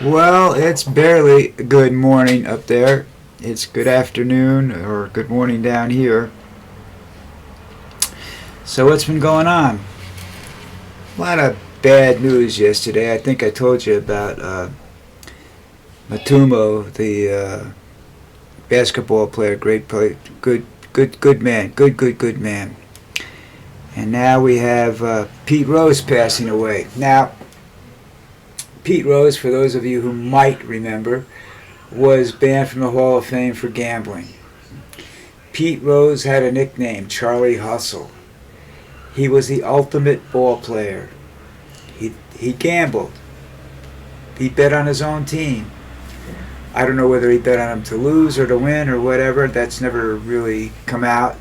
Well, it's barely good morning up there. It's good afternoon or good morning down here. So, what's been going on? A lot of bad news yesterday. I think I told you about Matumo, the basketball player, great play, good man, good man. And now we have Pete Rose passing away. Now, Pete Rose, for those of you who might remember, was banned from the Hall of Fame for gambling. Pete Rose had a nickname, Charlie Hustle. He was the ultimate ball player. He gambled. He bet on his own team. I don't know whether he bet on him to lose or to win or whatever. That's never really come out.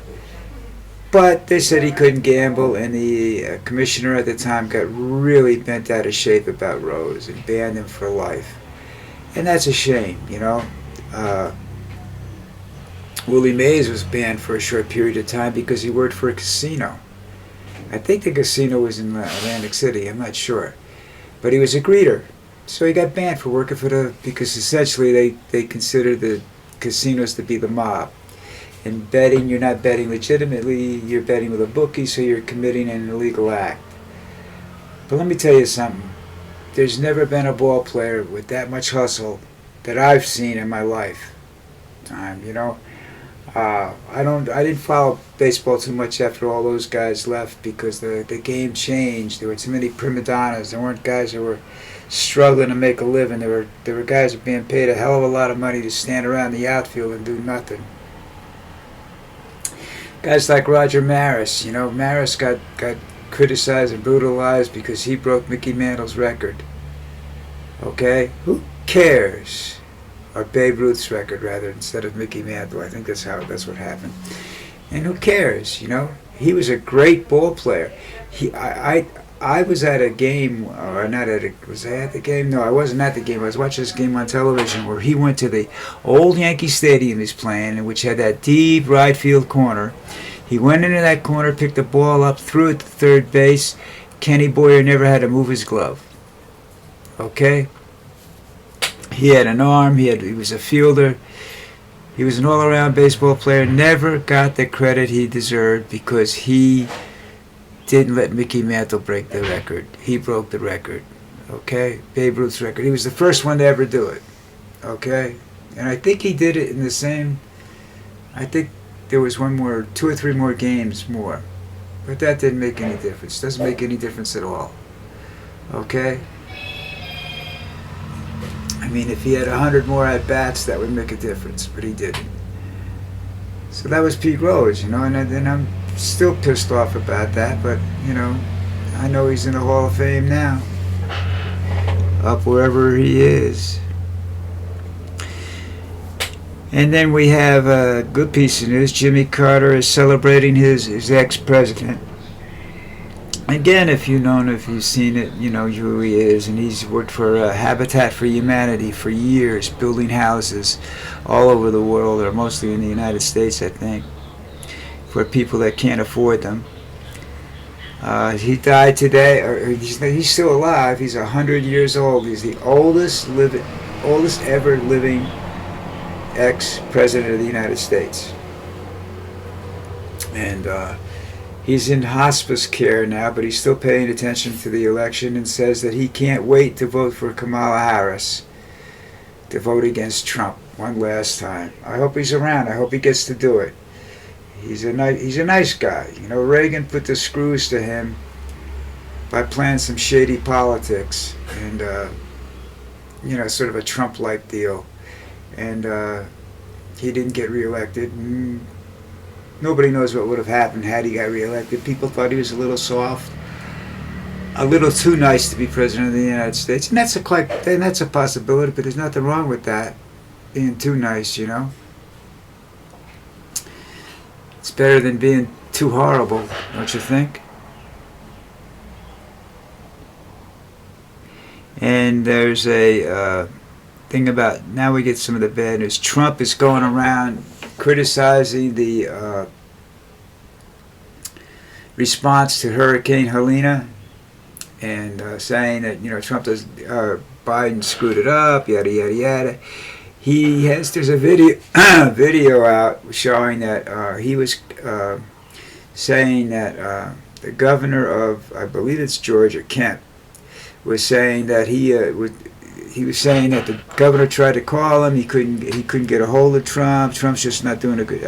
But they said he couldn't gamble, and the commissioner at the time got really bent out of shape about Rose and banned him for life. And that's a shame, you know. Willie Mays was banned for a short period of time because he worked for a casino. I think the casino was in Atlantic City, I'm not sure. But he was a greeter. So he got banned for working for because essentially they consider the casinos to be the mob. In betting, you're not betting legitimately, you're betting with a bookie, so you're committing an illegal act. But let me tell you something. There's never been a ball player with that much hustle that I've seen in my lifetime, you know. I didn't follow baseball too much after all those guys left because the game changed. There were too many prima donnas. There weren't guys that were struggling to make a living. There were guys that were being paid a hell of a lot of money to stand around the outfield and do nothing. Guys like Roger Maris, you know, Maris got criticized and brutalized because he broke Mickey Mantle's record. Okay? Who cares? Or Babe Ruth's record, rather, instead of Mickey Mantle. I think that's what happened. And who cares, you know? He was a great ball player. I was at a game, or not at a, was I at the game? No, I wasn't at the game. I was watching this game on television where he went to the old Yankee Stadium he's playing, which had that deep right field corner. He went into that corner, picked the ball up, threw it to third base. Kenny Boyer never had to move his glove. Okay? He had an arm, he was a fielder. He was an all-around baseball player, never got the credit he deserved because he didn't let Mickey Mantle break the record. He broke the record, okay? Babe Ruth's record. He was the first one to ever do it, okay? And I think he did it in the same, I think there was two or three more games more. But that didn't make any difference. Doesn't make any difference at all, okay? I mean, if he had 100 more at-bats, that would make a difference, but he didn't. So that was Pete Rose, you know, and I'm still pissed off about that, but, you know, I know he's in the Hall of Fame now, up wherever he is. And then we have a good piece of news. Jimmy Carter is celebrating his ex-president. Again, if you've seen it, you know who he is, and he's worked for Habitat for Humanity for years, building houses all over the world, or mostly in the United States, I think, for people that can't afford them. He died today, or he's still alive. He's 100 years old. He's the oldest ever living ex-president of the United States, and he's in hospice care now, but he's still paying attention to the election and says that he can't wait to vote for Kamala Harris, to vote against Trump one last time. I hope he's around. I hope he gets to do it. He's a nice guy. You know, Reagan put the screws to him by playing some shady politics and, you know, sort of a Trump-like deal. And he didn't get reelected. Nobody knows what would have happened had he got reelected. People thought he was a little soft, a little too nice to be president of the United States, and that's a possibility. But there's nothing wrong with that, being too nice, you know. It's better than being too horrible, don't you think? And there's a thing about, now we get some of the bad news. Trump is going around criticizing the response to Hurricane Helene and saying that Trump does Biden screwed it up, yada yada yada. There's a video video out showing that he was saying that the governor of, I believe it's Georgia, Kemp, was saying that he was saying that the governor tried to call him. He couldn't get a hold of Trump. Trump's just not doing a good.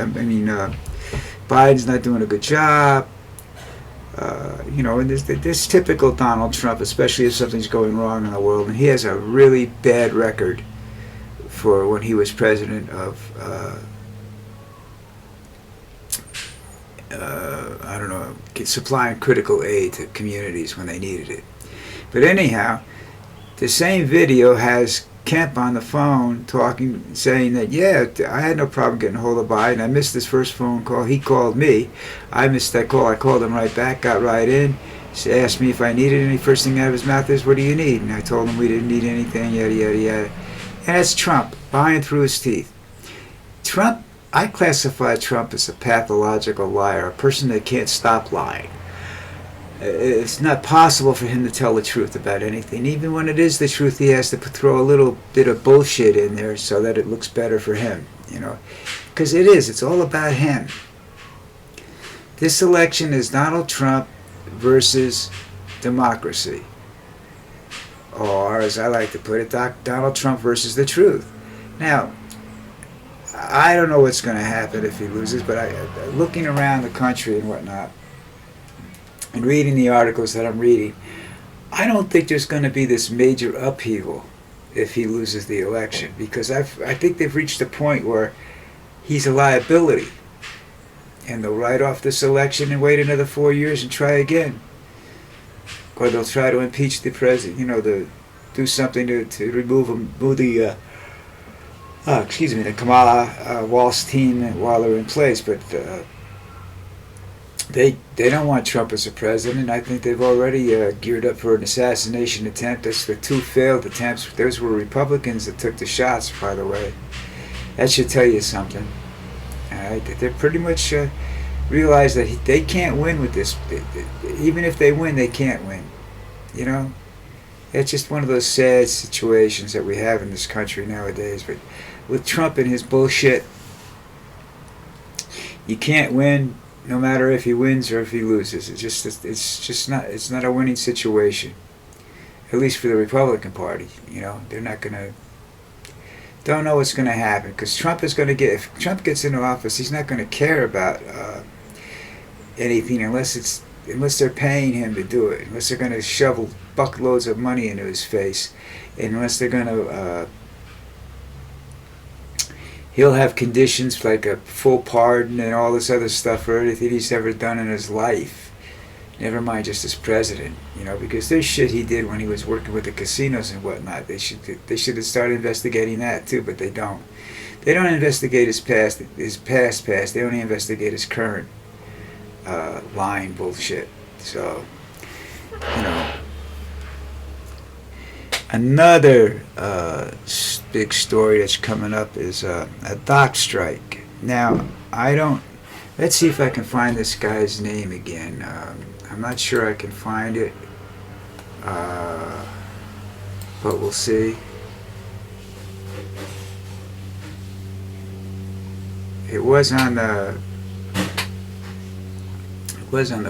Biden's not doing a good job. And this typical Donald Trump, especially if something's going wrong in the world, and he has a really bad record for when he was president of supplying critical aid to communities when they needed it. But anyhow, the same video has Kemp on the phone talking, saying that, yeah, I had no problem getting a hold of Biden. I missed his first phone call. He called me. I missed that call. I called him right back, got right in. He asked me if I needed any. First thing out of his mouth is, what do you need? And I told him we didn't need anything, yada, yada, yada. And that's Trump, lying through his teeth. Trump, I classify Trump as a pathological liar, a person that can't stop lying. It's not possible for him to tell the truth about anything. Even when it is the truth, he has to throw a little bit of bullshit in there so that it looks better for him, Because it's all about him. This election is Donald Trump versus democracy. Or, as I like to put it, Donald Trump versus the truth. Now, I don't know what's going to happen if he loses, but looking around the country and whatnot, and reading the articles that I'm reading, I don't think there's going to be this major upheaval if he loses the election, because I think they've reached a point where he's a liability, and they'll write off this election and wait another 4 years and try again, or they'll try to impeach the president, to do something to remove the Kamala Walsh team while they're in place, but They don't want Trump as a president. I think they've already geared up for an assassination attempt. That's the 2 failed attempts. Those were Republicans that took the shots, by the way. That should tell you something. All right? They pretty much realize that they can't win with this. Even if they win, they can't win. It's just one of those sad situations that we have in this country nowadays. But with Trump and his bullshit, you can't win. No matter if he wins or if he loses, it's not a winning situation. At least for the Republican Party, they're not don't know what's gonna happen, because Trump is gonna if Trump gets into office, he's not gonna care about anything unless they're paying him to do it, unless they're gonna shovel buckloads of money into his face, and unless they're gonna. He'll have conditions like a full pardon and all this other stuff for anything he's ever done in his life. Never mind just as president, because there's shit he did when he was working with the casinos and whatnot. They should have started investigating that too, but they don't. They don't investigate his past. They only investigate his current lying bullshit. So, Another big story that's coming up is a dock strike. Now, let's see if I can find this guy's name again. I'm not sure I can find it, but we'll see. It was on the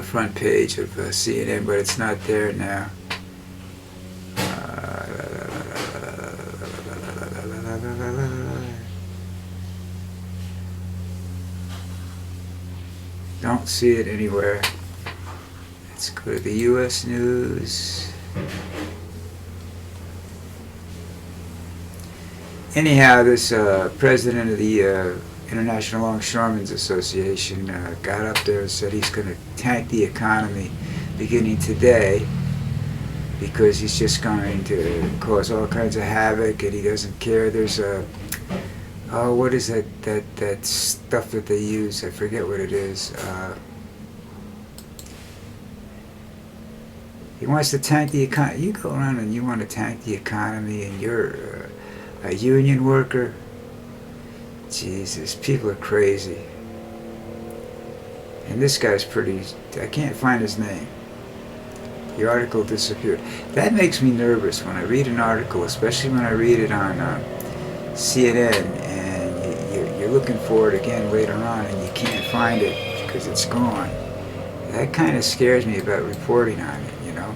front page of CNN, but it's not there now. Don't see it anywhere. Let's go to the U.S. News. Anyhow, this president of the International Longshoremen's Association got up there and said he's going to tank the economy beginning today, because he's just going to cause all kinds of havoc, and he doesn't care. There's what is that stuff that they use? I forget what it is. He wants to tank the economy. You go around and you want to tank the economy, and you're a union worker? Jesus, people are crazy. And this guy's I can't find his name. The article disappeared. That makes me nervous when I read an article, especially when I read it on CNN, and you're looking for it again later on, and you can't find it because it's gone. That kind of scares me about reporting on it, you know.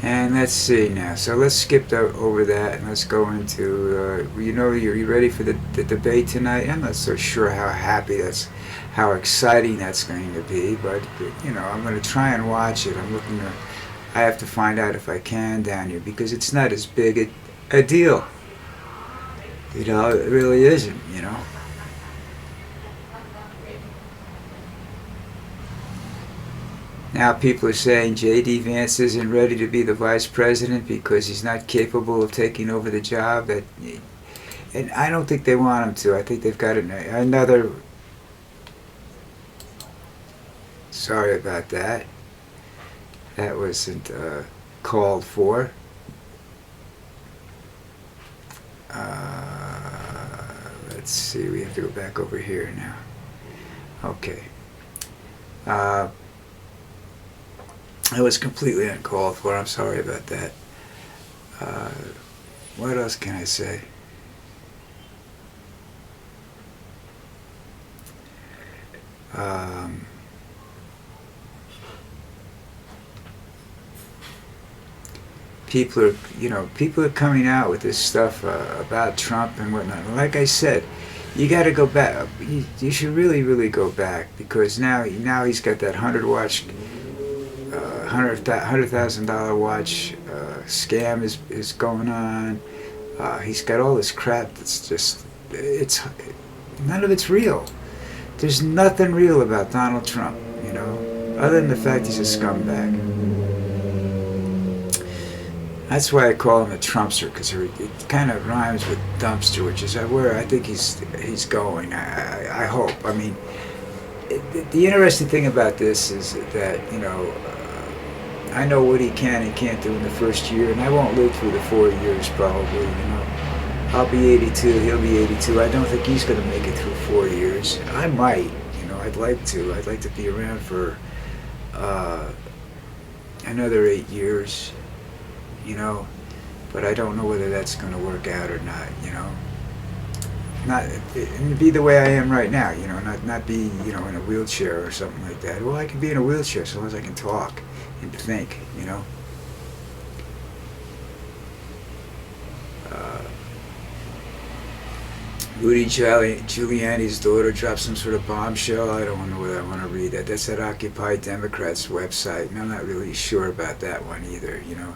And let's see now. So let's skip over that and let's go into, you know, are you ready for the debate tonight? I'm not so sure how exciting that's going to be, but, you know, I'm going to try and watch it. I have to find out if I can down here because it's not as big a deal. You know, it really isn't, you know. Now people are saying J.D. Vance isn't ready to be the vice president because he's not capable of taking over the job. And I don't think they want him to. I think they've got another... Sorry about that. That wasn't called for. Let's see, we have to go back over here now. Okay. It was completely uncalled for. I'm sorry about that. What else can I say? People are coming out with this stuff about Trump and whatnot. And like I said, you got to go back. You should really go back because now he's got that $100,000 watch scam is going on. He's got all this crap that's just none of it's real. There's nothing real about Donald Trump, you know, other than the fact he's a scumbag. That's why I call him a Trumpster, because it kind of rhymes with dumpster, which is where I think he's going. I hope. I mean, the interesting thing about this is that, you know, I know what he can and can't do in the first year, and I won't live through the 4 years probably, you know. I'll be 82, he'll be 82. I don't think he's going to make it through 4 years. I might, you know, I'd like to. I'd like to be around for another 8 years, you know, but I don't know whether that's going to work out or not, you know. And be the way I am right now, you know, not be, you know, in a wheelchair or something like that. Well, I can be in a wheelchair as long as I can talk and think, you know. Rudy Giuliani's daughter dropped some sort of bombshell. I don't know whether I want to read that. That's at Occupy Democrats' website, and I'm not really sure about that one either, you know.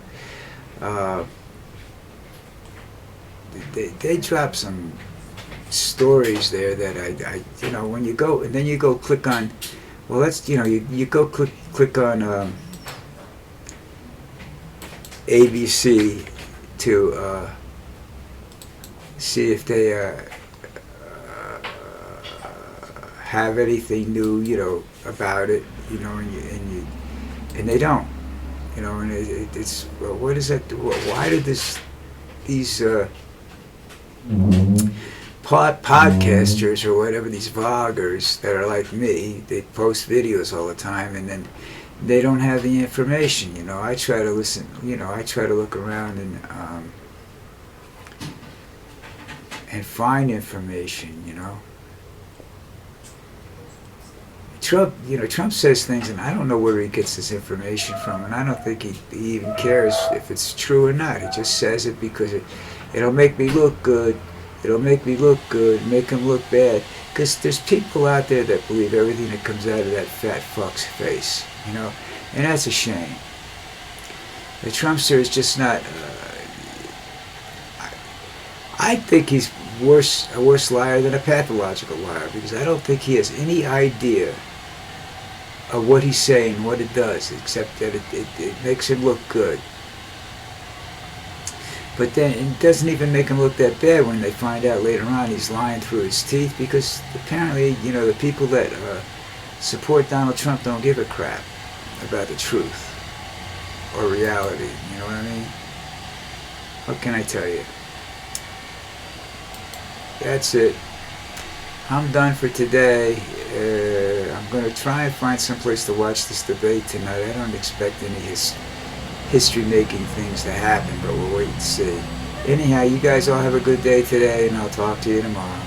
They dropped some stories there that I you know, when you go and then you go click on, well, that's, you know, you go click on ABC to see if they have anything new, you know, about it, you know, and they don't, you know, and it's well, what is that? Why did these podcasters or whatever, these vloggers that are like me, they post videos all the time and then they don't have the information, you know. I try to listen, you know, I try to look around and find information, you know. Trump, you know, Trump says things and I don't know where he gets this information from, and I don't think he even cares if it's true or not. He just says it because it'll make me look good. It'll make me look good, make him look bad. Because there's people out there that believe everything that comes out of that fat fuck's face, you know, and that's a shame. The Trumpster is just not. I think he's a worse liar than a pathological liar, because I don't think he has any idea of what he's saying, what it does, except that it makes him look good. But then it doesn't even make him look that bad when they find out later on he's lying through his teeth, because apparently, you know, the people that support Donald Trump don't give a crap about the truth or reality, you know what I mean? What can I tell you? That's it. I'm done for today. I'm going to try and find someplace to watch this debate tonight. I don't expect any history-making things to happen, but we'll wait and see. Anyhow, you guys all have a good day today, and I'll talk to you tomorrow.